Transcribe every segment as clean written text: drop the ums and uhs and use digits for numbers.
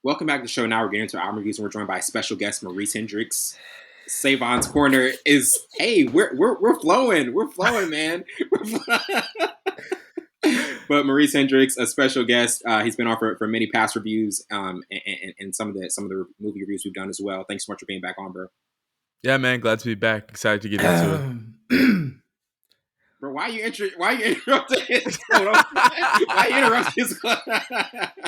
Welcome back to the show. Now we're getting into album reviews, and we're joined by special guest Maurice Hendricks. Savon's corner is we're flowing, man. But Maurice Hendricks, a special guest, he's been on for many past reviews, and some of the movie reviews we've done as well. Thanks so much for being back on, bro. Yeah, man, glad to be back. Excited to get into it. Bro, why you interrupting his quote? Why you interrupting his quote?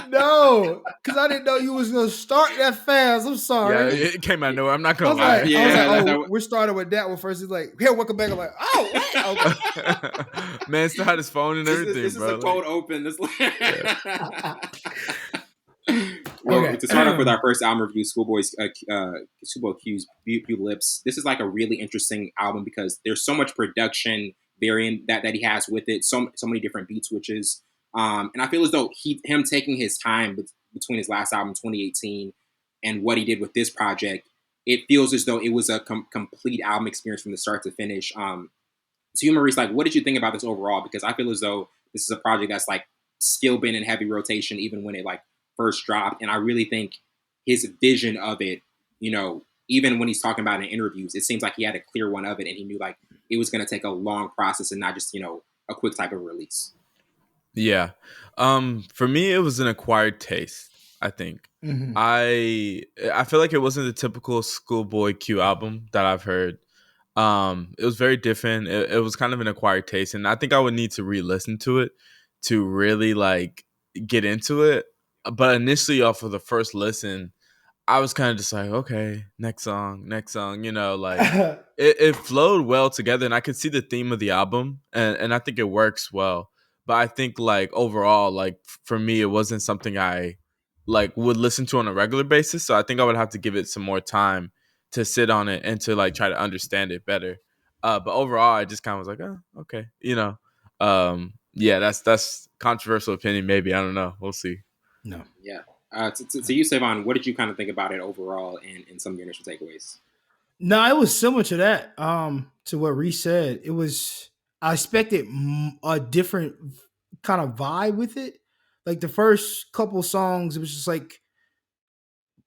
No, because I didn't know you was gonna start that fast. I'm sorry. Yeah, it came out of nowhere. I'm not I gonna was lie. like, we're starting with that one first. He's like, here, welcome back. I'm like, oh, what? Man still had his phone and everything, this bro. Is a cold open. Well, Okay. to start off with our first album review, Schoolboy Q's Beautiful Lips. This is like a really interesting album because there's so much production variant that he has with it. So many different beat switches. And I feel as though him taking his time between his last album, 2018, and what he did with this project, it feels as though it was a complete album experience from the start to finish. So you, Maurice, like, what did you think about this overall? Because I feel as though this is a project that's like still been in heavy rotation, even when it like first dropped. And I really think his vision of it, even when he's talking about it in interviews, it seems like he had a clear one of it, and he knew like it was going to take a long process and not just a quick type of release. Yeah. For me, it was an acquired taste, I think. Mhm. I feel like it wasn't the typical Schoolboy Q album that I've heard. It was very different. It was kind of an acquired taste, and I think I would need to re-listen to it to really like get into it. But initially, off of the first listen, I was kind of just like, okay, next song, like it flowed well together, and I could see the theme of the album, and I think it works well. But I think like overall, like for me, it wasn't something I like would listen to on a regular basis. So I think I would have to give it some more time to sit on it and to like try to understand it better. But overall, I just kind of was like, oh, okay, yeah, that's controversial opinion, maybe. I don't know. We'll see. No. Yeah. To you, Savon, what did you kind of think about it overall and some of your initial takeaways? No, it was similar to that. To what Reese said. I expected a different kind of vibe with it. Like the first couple songs, it was just like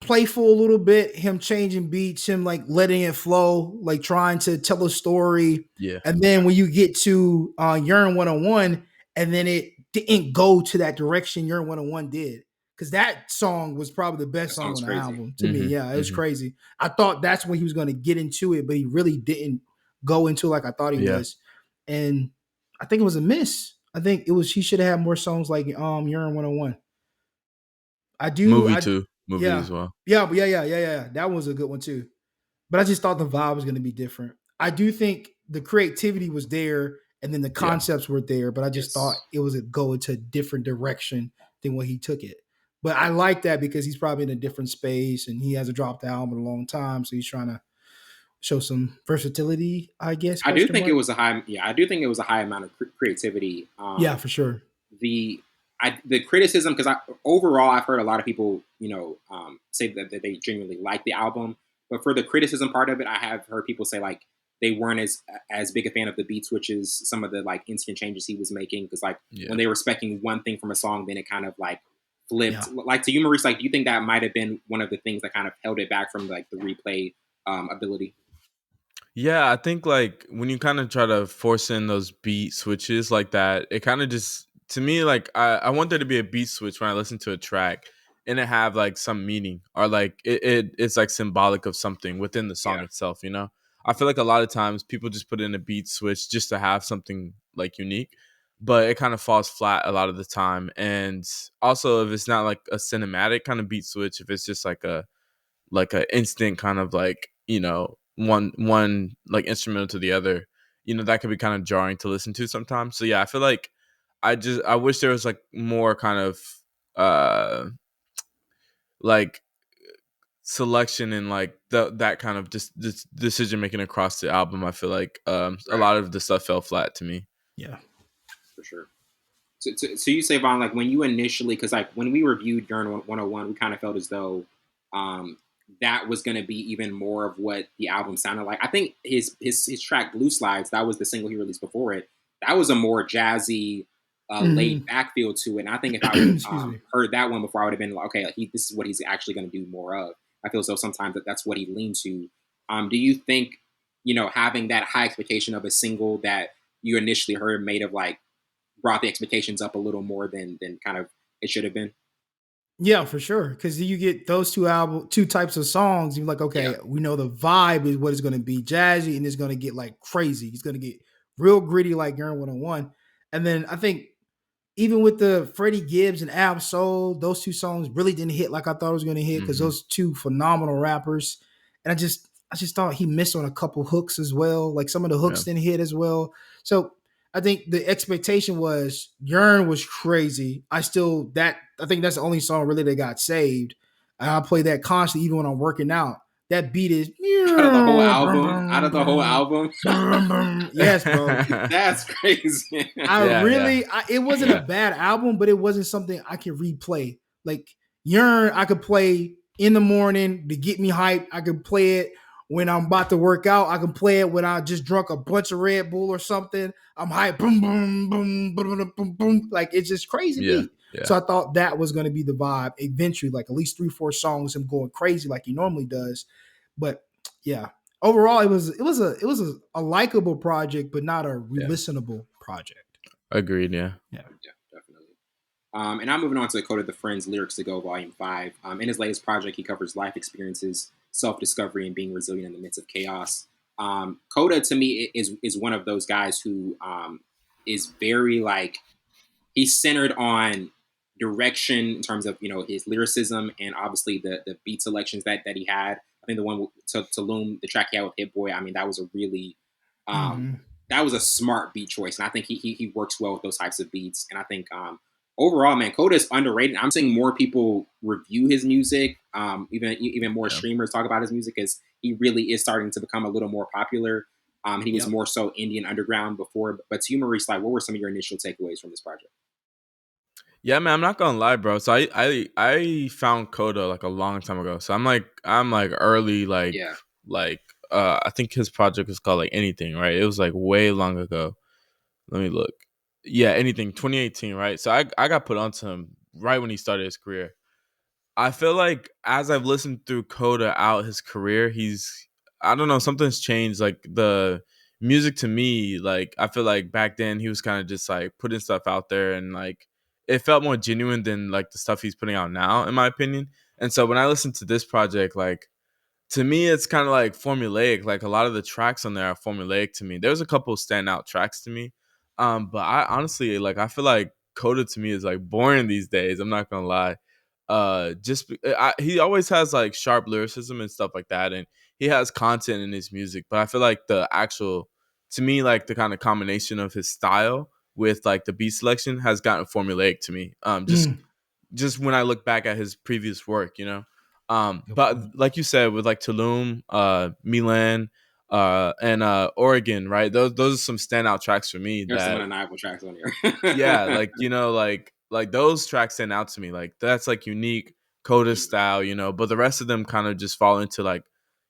playful a little bit, him changing beats, him like letting it flow, like trying to tell a story. Yeah. And then when you get to Yearn 101, and then it didn't go to that direction Yearn 101 did. Because that song was probably the best That song song's on the crazy. album to me. Yeah, it was crazy. I thought that's when he was going to get into it, but he really didn't go into it like I thought he was. And I think it was a miss. I think he should have had more songs like Yearn 101. Movie too. Movie Yeah. as well. Yeah. That was a good one too. But I just thought the vibe was going to be different. I do think the creativity was there and then the concepts were there, but I just thought it was go into a different direction than what he took it. But I like that because he's probably in a different space and he hasn't dropped the album in a long time, so he's trying to show some versatility, I guess. I do think it was a high. Yeah, I do think it was a high amount of creativity. Yeah, for sure. The criticism, because overall I've heard a lot of people say that they genuinely like the album, but for the criticism part of it, I have heard people say like they weren't as big a fan of the beat switches, some of the like instant changes he was making, because like when they were expecting one thing from a song, then it kind of like flipped. Like to you, Maurice, like do you think that might have been one of the things that kind of held it back from like the replay ability? Yeah, I think like when you kind of try to force in those beat switches like that, it kind of just to me like I want there to be a beat switch when I listen to a track and it have like some meaning or like it's like symbolic of something within the song itself, you know? I feel like a lot of times people just put in a beat switch just to have something like unique, but it kind of falls flat a lot of the time. And also if it's not like a cinematic kind of beat switch, if it's just like a instant kind of like one like instrumental to the other, that could be kind of jarring to listen to sometimes. So yeah, I feel like I wish there was like more kind of like selection and like that kind of just decision making across the album. I feel like a lot of the stuff fell flat to me. Yeah, for sure. So you say, Vaughn, like when you initially, because like when we reviewed Yearn 101, we kind of felt as though that was going to be even more of what the album sounded like. I think his track Blue Slides, that was the single he released before it. That was a more jazzy, laid Mhm. back feel to it. And I think if I would have Excuse me. heard that one before, I would have been like, okay, this is what he's actually going to do more of. I feel so sometimes that's what he leans to. Do you think, having that high expectation of a single that you initially heard made of like brought the expectations up a little more than kind of it should have been? Yeah, for sure. Because you get those two types of songs. You're like, Yeah. okay, we know the vibe is what it's going to be, jazzy, and it's going to get like crazy. It's going to get real gritty, like Yearn 101. And then I think even with the Freddie Gibbs and Ab Soul, those two songs really didn't hit like I thought it was going to hit because Hmm. those two phenomenal rappers. And I just thought he missed on a couple hooks as well. Like some of the Yeah. hooks didn't hit as well. So I think the expectation was Yearn was crazy. I think that's the only song really that got saved. And I play that constantly even when I'm working out. That beat is Out of the whole album, yes, bro. that's crazy. Yeah, yeah, It wasn't a yeah, bad album, but it wasn't something I could replay. Like Yearn, I could play in the morning to get me hyped. I could play it when I'm about to work out. I can play it when I just drunk a bunch of Red Bull or something. I'm hyped. Boom, boom, boom, boom, boom, boom, boom. Like it's just crazy yeah, beat. yeah, So I thought that was going to be the vibe eventually, like at least 3, 4 songs, him going crazy like he normally does. But yeah, overall, it was a likable project, but not a yeah. re-listenable project. Agreed. Yeah, Yeah. Yeah, definitely. And I'm moving on to Kota the Friend's Lyrics to Go, Vol.5. In his latest project, he covers life experiences, self discovery, and being resilient in the midst of chaos. Kota, to me, is one of those guys who is very like he's centered on direction in terms of his lyricism and obviously the beat selections that he had. I think the one to Loom, the track he had with Hit Boy, I mean that was a really Mm-hmm. that was a smart beat choice, and I think he works well with those types of beats. And I think overall, man, Coda is underrated. I'm seeing more people review his music, even more yeah, streamers talk about his music as he really is starting to become a little more popular. He was Yep. more so Indian underground before. But to you, Maurice, like, what were some of your initial takeaways from this project? yeah, man. I'm not gonna lie, bro. So I found Coda like a long time ago. So I'm like early, Yeah, like I think his project was called like Anything, right? It was like way long ago. Let me look. Yeah, Anything, 2018, right? So I got put onto him right when he started his career. I feel like as I've listened through Coda out his career, I don't know, something's changed. Like the music to me, like I feel like back then he was kind of just like putting stuff out there and like it felt more genuine than like the stuff he's putting out now, in my opinion. And so when I listened to this project, like to me it's kind of like formulaic. Like a lot of the tracks on there are formulaic to me. There's a couple standout tracks to me. But I honestly like I feel like Coda to me is like boring these days. I'm not gonna lie. He always has like sharp lyricism and stuff like that, and he has content in his music. But I feel like the actual, to me, like the kind of combination of his style with like the beat selection has gotten formulaic to me. Mm, Just when I look back at his previous work, you know. good But point. like you said, with like Tulum, Milan, and Oregon, right? Those are some standout tracks for me there's some that undeniable tracks on yeah, here. like like those tracks stand out to me. Like that's like unique Coda style, you know. But the rest of them kind of just fall into like,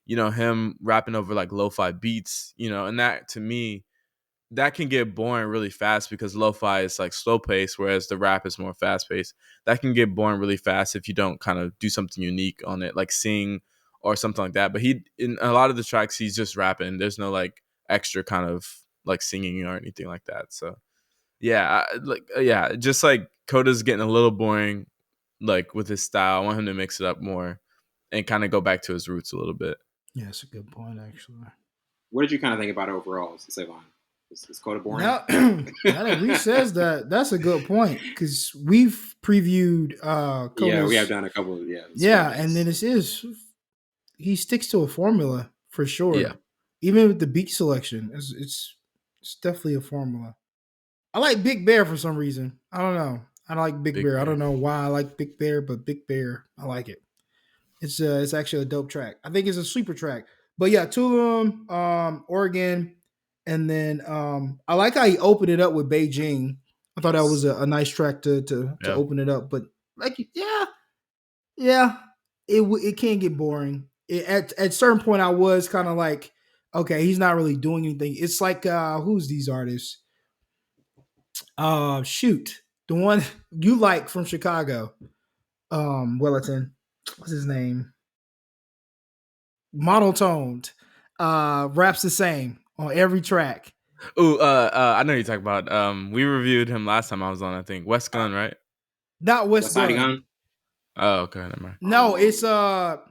him rapping over like lo-fi beats, and that to me that can get boring really fast because lo-fi is like slow paced, whereas the rap is more fast paced. That can get boring really fast if you don't kind of do something unique on it, like sing or something like that. But he in a lot of the tracks he's just rapping. There's no like extra kind of like singing or anything like that. So yeah, yeah, just like Coda's getting a little boring, like with his style. I want him to mix it up more and kind of go back to his roots a little bit. Yeah, that's a good point, actually. What did you kind of think about it overall, Savon? Is Coda boring? Now, now that Reese says that, that's a good point because we've previewed Yeah, we have Coda's. done a couple of his Yeah, and then projects. this is he sticks to a formula for Yeah, sure. Even with the beat selection, it's definitely a formula. I like Big Bear for some reason. I don't know. I like Big Big Bear. I don't Bear. know why I like Big Bear, but Big Bear, I like it. It's actually a dope track. I think it's a sleeper track. But yeah, Tulum, Oregon, and then I like how he opened it up with Beijing. I thought that was Yes. a nice track to Yeah, open it up. But like yeah, it can get boring. At certain point, I was kind of like, okay, he's not really doing anything. It's like who's these artists? Shoot, the one you like from Chicago, Wellington. What's his name? Monotoned. Raps the same on every track. Ooh, I know you're talking about. We reviewed him last time I was on. I think West Uh, Gun, right? Not West West Side Gun. Gun. Oh, okay, never mind. No, it's ah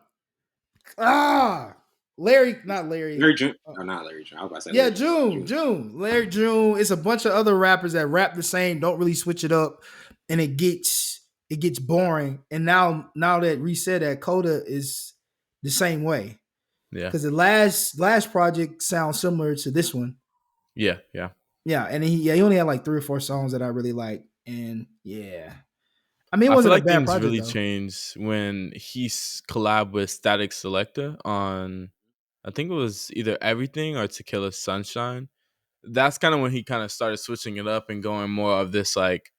Larry, not Larry. Larry June. No, not Larry June. I was about to say Yeah, Larry June. June, Larry June. It's a bunch of other rappers that rap the same, don't really switch it up, and it gets boring. And now that Reset that Coda is the same way Yeah, because the last project sounds similar to this one. yeah, yeah. Yeah, and he only had like 3 or 4 songs that I really like, and yeah, I mean it I feel wasn't a like bad things project really though. changed when he collabed with Static Selecta on, I think it was either Everything or Tequila Sunshine. That's kind of when he kind of started switching it up and going more of this like,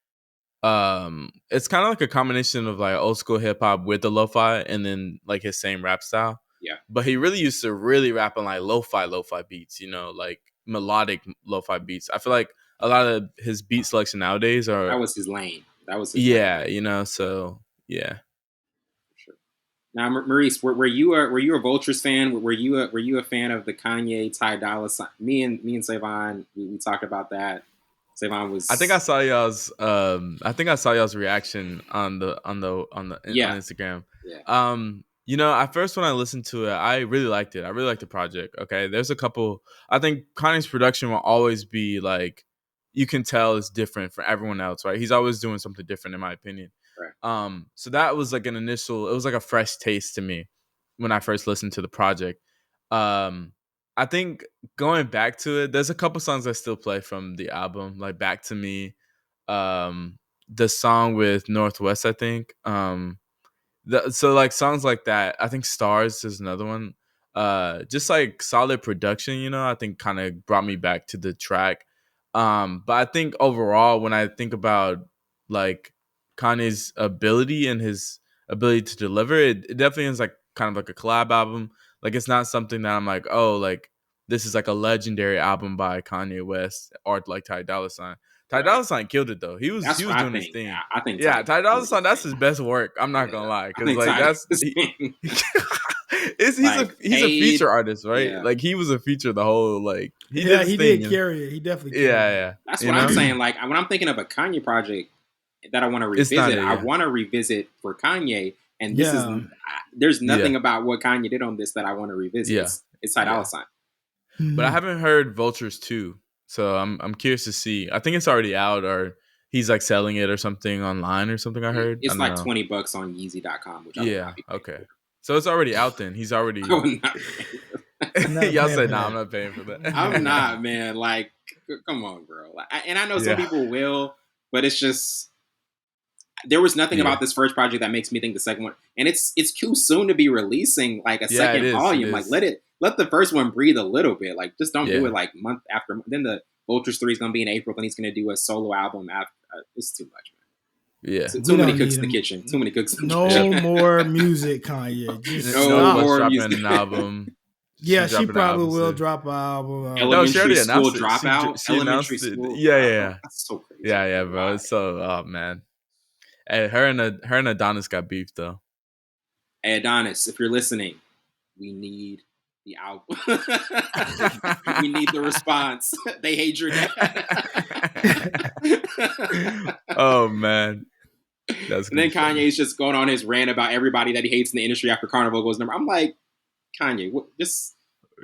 it's kind of like a combination of like old school hip hop with the lo-fi and then like his same rap style. Yeah, But he really used to really rap on like lo-fi beats, like melodic lo-fi beats. I feel like a lot of his beat selection nowadays that are, was his lane. That was his lane. yeah, so yeah. Sure. Now, Maurice, were you a Vultures fan? Were you a fan of the Kanye Ty Dolla Sign? Me and Savon, we talked about that. Savon I think I was saw y'all's reaction on on yeah, Instagram. yeah, At first when I listened to it, I really liked it. I really liked the project. Okay. There's a couple, I think Kanye's production will always be like, you can tell it's different from everyone else, right? He's always doing something different in my opinion. right. So that was like it was like a fresh taste to me when I first listened to the project. Um I think going back to it, there's a couple songs I still play from the album, like Back to Me, the song with Northwest, I think. So like songs like that, I think Stars is another one. Just like solid production, I think kind of brought me back to the track. But I think overall, when I think about like Kanye's ability and his ability to deliver, it definitely is like kind of like a collab album. Like it's not something that I'm like, oh, like this is like a legendary album by Kanye West or like Ty Dolla Sign. Ty Right. Dolla Sign killed it though. He That's was what I doing his think. thing. I think Yeah, Ty Ty did Dolla his Sign, that's thing. his best work. I'm not gonna Yeah, lie, I because think like Ty did that's his thing. Like he's a paid. feature artist, right? Yeah, Like he was a feature the whole like he did Yeah, his he thing. did carry it. He definitely carried Yeah, it. yeah. that's You what I'm know, saying. Like when I'm thinking of a Kanye project that I want to it's not revisit, it. I Yeah, want to revisit for Kanye. And this is Yeah. there's yeah, nothing about what Kanye did on this that I want to revisit. yeah, It's Ty Dolla yeah. Sign. But I Mhm. haven't heard Vultures 2, so I'm curious to see. I think it's already out, or he's like selling it or something online or something. I heard. I It's don't like know. $20 on Yeezy.com, which I would Yeah. not be paying Okay. for. So it's already out then. He's I already. would not be paying for Not Y'all paying said, for "Nah, I'm that. not paying for I'm that." not, man. Like, come on, bro. Like, and I know some Yeah. people will, but it's just there was nothing Yeah. about this first project that makes me think the second one. And it's too soon to be releasing like a Yeah. It second is. It volume. Like, is. let the first one breathe a little bit. Like, just don't do Yeah. it like month after month. Then the Vultures 3 is gonna be in April, then he's gonna do a solo album after. It's too much, Yeah. man. We Too many don't cooks need in the him. kitchen. Too many cooks in the Yeah. No kitchen. more music, Kanye. Just No No stop. West more dropping music. an album. Yeah, She's she dropping an probably album will soon. drop an album. No, she Elementary already school announced it. dropout. She Elementary announced it. school. Yeah. Yeah. That's so crazy. Yeah. Yeah. Bro. Bro. Why? It's so. Oh man. Hey, her and Adonis got beef though. Hey Adonis, if you're listening, we need the album. We need the response. They hate your dad. Oh man, that's And gonna then be funny. Kanye's just going on his rant about everybody that he hates in the industry after Carnival goes number. I'm like, Kanye, just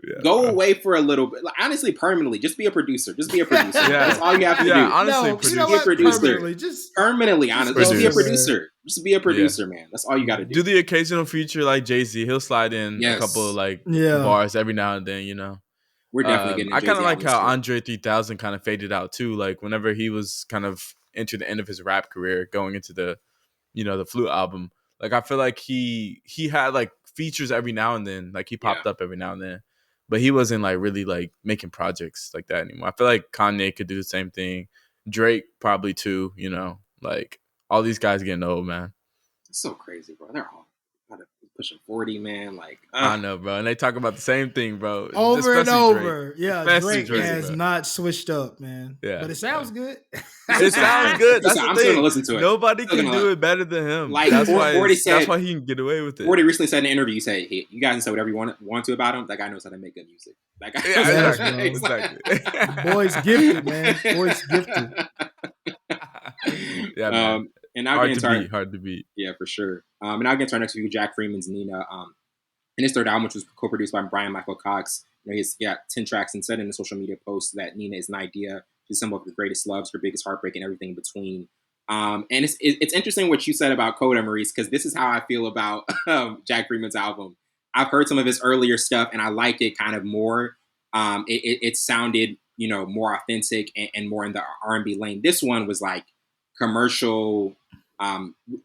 Yeah, go bro. away for a little bit. Like, honestly, permanently, just be a producer. Just be a producer. That's Yeah, all you have to yeah. do. Honestly, No, you know Be a what? producer. Permanently, just Permanently, just honest. Just go be a produce. somewhere. producer. Just be a Yeah. producer, man. That's all you got to Do do. the occasional feature like Jay-Z. He'll slide in a couple of Yes, like Yeah. bars every now and then. we're definitely getting a I Jay kind of Z like album this how year. Andre 3000 kind of faded out too. Like whenever he was kind of into the end of his rap career, going into the Flute album. Like I feel like he had like features every now and then. Like he Yeah, popped up every now and then, but he wasn't like really like making projects like that anymore. I feel like Kanye could do the same thing. Drake probably too. Like all these guys getting old, man. it's so crazy, bro. They're all gotta pushing 40, man. Like, I know, bro. And they talk about the same thing, bro. Over and Especially over. Drake. Yeah, Especially Drake has bro. not switched up, man. Yeah. But it sounds good. It sounds good. That's the I'm thing. still gonna listen to it. Nobody can do it better than him. Like, that's why 40 said, that's why he can get away with it. 40 recently said in an interview, he said, hey, you guys can say whatever you want to about him. That guy knows how to make good music. That guy knows how to exactly. Boy's gifted, man. Boy's gifted. Yeah, man. And now hard to beat. Yeah, for sure. And I'll get to our next review, Jack Freeman's Nina. And his third album, which was co-produced by Brian Michael Cox, he's got 10 tracks and said in a social media post that Nina is an idea. She's some of her greatest loves, her biggest heartbreak, and everything in between. And it's interesting what you said about Kota, Maurice, because this is how I feel about Jack Freeman's album. I've heard some of his earlier stuff, and I liked it kind of more. It sounded, more authentic and more in the R&B lane. This one was like commercial,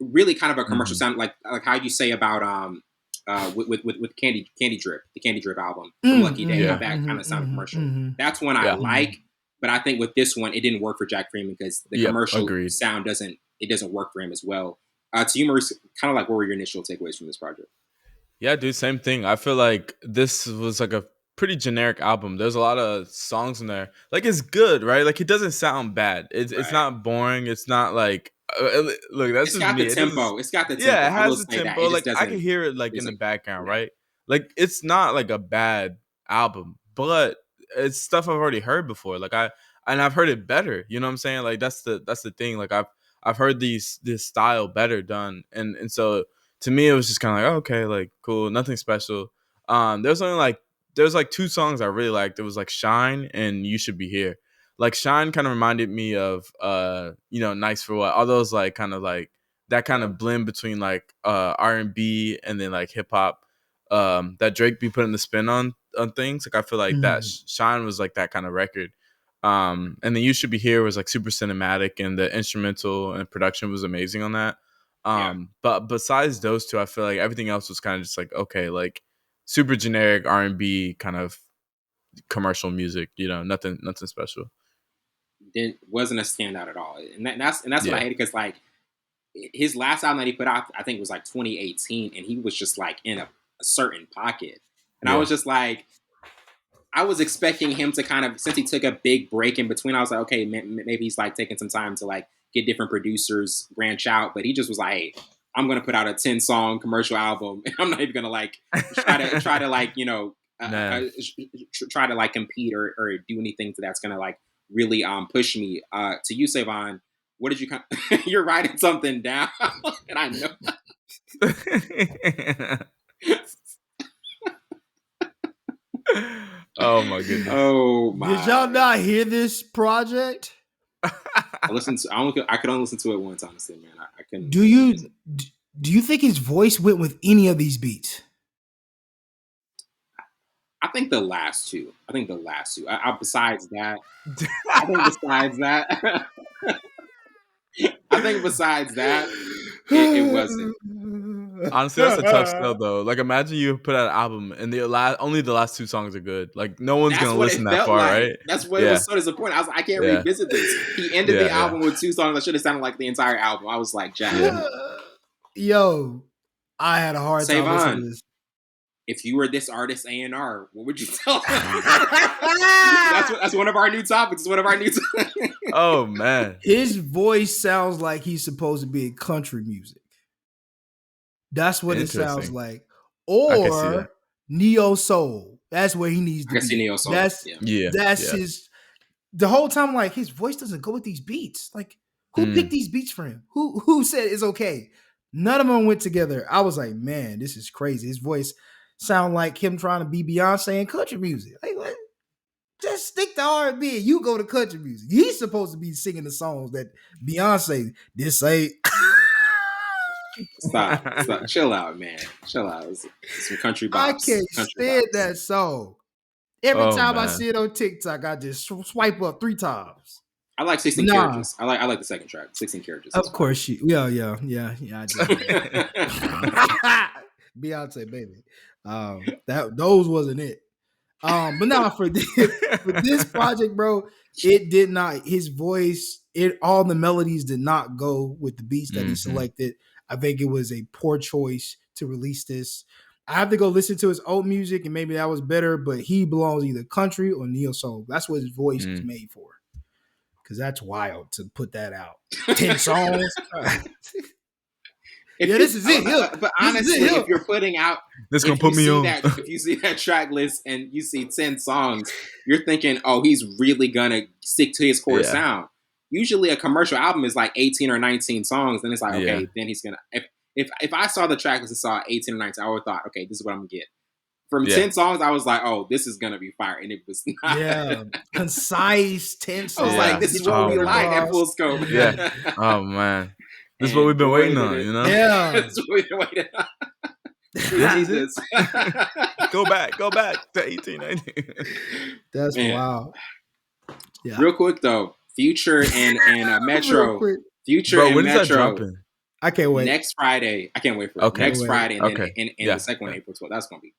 really kind of a commercial sound, like how you say about with Candy Drip, the Candy Drip album from Lucky Day, how that kind of sounded commercial. That's one I like, but I think with this one it didn't work for Jack Freeman because the commercial sound doesn't work for him as well. To you, Maurice, kind of like what were your initial takeaways from this project? Yeah, dude, same thing. I feel like this was like a pretty generic album. There's a lot of songs in there. Like, it's good, right? Like, it doesn't sound bad. It's not boring. It's not like look, that's it's got me. the tempo. It's got the tempo. Yeah, it has the tempo. Like, I can hear it like in the background, right? Like, it's not like a bad album, but it's stuff I've already heard before. Like, I've heard it better. You know what I'm saying? Like, that's the thing. Like, I've heard this style better done, and so to me it was just kind of like, oh, okay, like cool, nothing special. There's like two songs I really liked. It was like Shine and You Should Be Here. Like Shine kind of reminded me of Nice for What. All those like kind of like that kind of blend between like R&B and then like hip hop that Drake be putting the spin on things. Like I feel like that Shine was like that kind of record. And then You Should Be Here was like super cinematic and the instrumental and production was amazing on that. But besides those two, I feel like everything else was kind of just like, okay, like super generic R&B kind of commercial music, nothing special. Wasn't a standout at all, and that's what I hated, because like his last album that he put out, I think was like 2018, and he was just like in a certain pocket, and I was just like, I was expecting him to kind of, since he took a big break in between, I was like, okay, maybe he's like taking some time to like get different producers, branch out, but he just was like, hey, I'm gonna put out a 10-song commercial album, and I'm not even gonna like try to like try to like compete or do anything that's gonna like really push me. To you, Savon, what did you you're writing something down and I know. Oh my goodness. Oh my. Did y'all not hear this project? I could only listen to it once, honestly, man. I couldn't. Do you think his voice went with any of these beats? I think the last two. Besides that, it wasn't. Honestly, that's a tough sell, though. Like, imagine you put out an album and only the last two songs are good. Like, no one's gonna listen that far, like. right? That's what it was so disappointing. I was like, I can't revisit this. He ended the album with 2 songs that should have sounded like the entire album. I was like, Jack. Yo, I had a hard time listening to this. If you were this artist A&R, what would you tell them? That's one of our new topics. It's one of our new topics. Oh, man. His voice sounds like he's supposed to be in country music. That's what it sounds like. Or neo soul. That's where he needs to be. I can see neo soul. That's his. The whole time, like, his voice doesn't go with these beats. Like, who picked these beats for him? Who said it's okay? None of them went together. I was like, man, this is crazy. His voice sound like him trying to be Beyonce in country music. Like, what? Just stick to R&B and you go to country music. He's supposed to be singing the songs that Beyonce this ain't. Stop. Chill out, man. Chill out. It's some country bops. I can't stand that song. Every time I see it on TikTok, I just swipe up 3 times. I like 16 Carriages. I like the second track, 16 Carriages. Of course, yeah. I do. Beyonce, baby. Those wasn't it. But now for this project, bro, it did not. His voice, all the melodies did not go with the beats that he selected. I think it was a poor choice to release this. I have to go listen to his old music, and maybe that was better, but he belongs either country or neo soul. That's what his voice was made for. Because that's wild to put that out. 10 songs. This is it. But honestly, if you're putting out, this gonna put me on. If you see that track list and you see 10 songs, you're thinking, oh, he's really gonna stick to his core sound. Usually, a commercial album is like 18 or 19 songs, and it's like, okay, then he's gonna. If I saw the track list and saw 18 or 19, I would have thought, okay, this is what I'm gonna get. From 10 songs, I was like, oh, this is gonna be fire, and it was not. Yeah, concise 10 songs. I was like, this is what we like at Full Scope. Yeah. Oh man. This is what we've been waiting on, you know? Yeah. This is what we've been waiting on. Jesus. Go back to 1819. That's wild. Yeah. Real quick though, Future and Metro. Future Bro, and when Metro. is that dropping? I can't wait. Next Friday. I can't wait for it. Next Friday and then and the second one, April 12th. That's gonna be.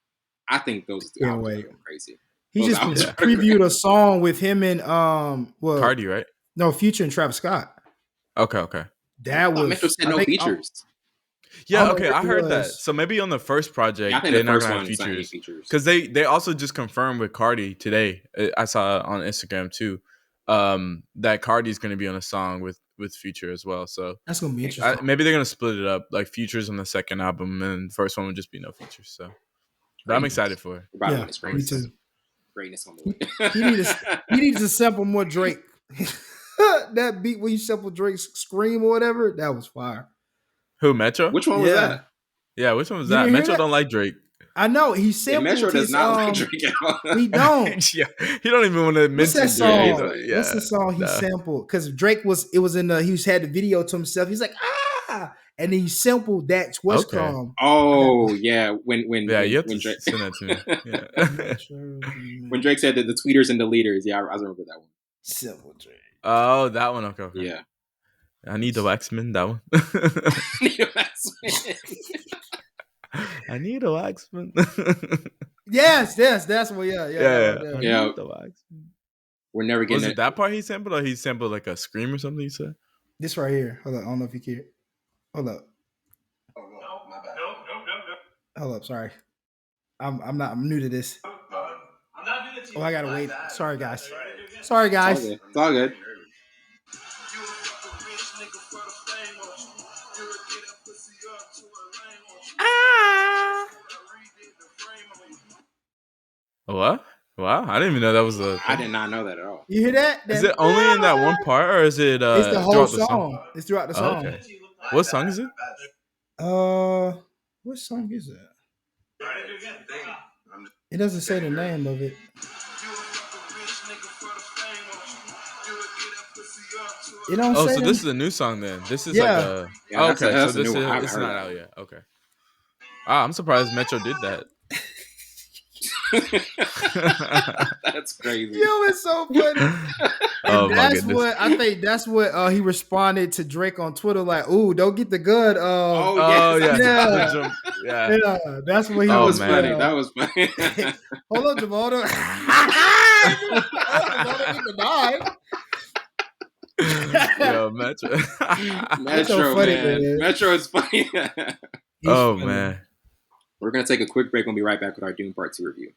I think those two albums are crazy. He just previewed a song with him and Cardi, right? No, Future and Travis Scott. Okay. That was Metro said no features. Yeah, okay, I heard that. So maybe on the first project, I think they're the not first gonna one have features because they also just confirmed with Cardi today. I saw on Instagram too, that Cardi's going to be on a song with Future as well. So that's gonna be interesting. Maybe they're gonna split it up, like Future's on the second album, and the first one would just be no features. So, but I'm excited for it. Yeah, me too. Greatness on the way. He needs to sample more Drake. That beat when you sample Drake's Scream or whatever, that was fire. Who, Metro? Which one was that? Yeah, which one was that? Metro don't like Drake. I know he sampled. Metro does not like Drake at all. He don't. Yeah, he don't even want to mention What's that song? What's the song he sampled? Because Drake was in the he had the video to himself. He's like and he sampled that West Palm. Oh yeah, when you have to Drake send that to me. Yeah. When Drake said that the tweeters and the leaders, I remember that one. Simple Drake. Oh, that one. Okay. Yeah. I need the Waxman. That one. I need a Waxman. Yes, that's what. Yeah. The Waxman. We're never getting. Was it that part he sampled, or he sampled like a scream or something? You said this right here. Hold up. I don't know if you can. Hold up. Oh no, my bad. No. Hold up. Sorry. I'm new to this. I'm not new to Oh, I gotta wait. Sorry, guys. It's all good. What? Wow, I didn't even know that was a thing. I did not know that at all. You hear that? Is it only in that one part, or is it it's the whole song? It's throughout the song. Okay. What song is it? What song is that? It doesn't say the name of it. It don't say so this is a new song then. This is like a okay. That's so this is it's not out yet. Okay. I'm surprised Metro did that. That's crazy. Yo, it's so funny. That's what I think. That's what he responded to Drake on Twitter, like, "Ooh, don't get the gun." Yeah. That's what he was funny. That was funny. Hold on, Jamaldo. Yo, Metro. Metro is funny. Man. We're gonna take a quick break. We'll be right back with our Doom Part 2 review.